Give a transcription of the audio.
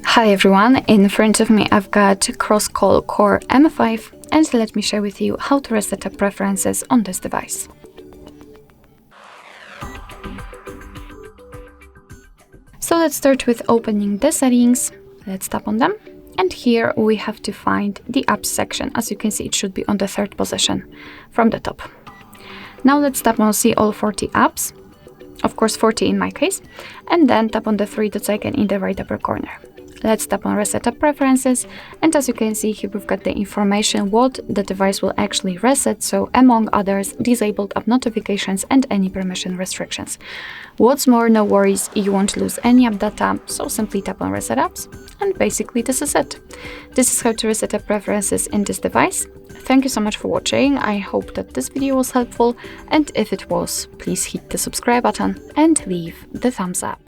Hi everyone, in front of me I've got CROSSCALL Core M5 and let me share with you how to reset up preferences on this device. So let's start with opening the settings. Let's tap on them, and here we have to find the apps section. As you can see, it should be on the third position from the top. Now let's tap on see all 40 apps, of course 40 in my case, and then tap on the three dots icon in the right upper corner. Let's tap on Reset App Preferences, and as you can see here we've got the information what the device will actually reset, so among others, disabled app notifications and any permission restrictions. What's more, no worries, you won't lose any app data, so simply tap on Reset Apps, and basically this is it. This is how to reset app preferences in this device. Thank you so much for watching. I hope that this video was helpful, and if it was, please hit the subscribe button and leave the thumbs up.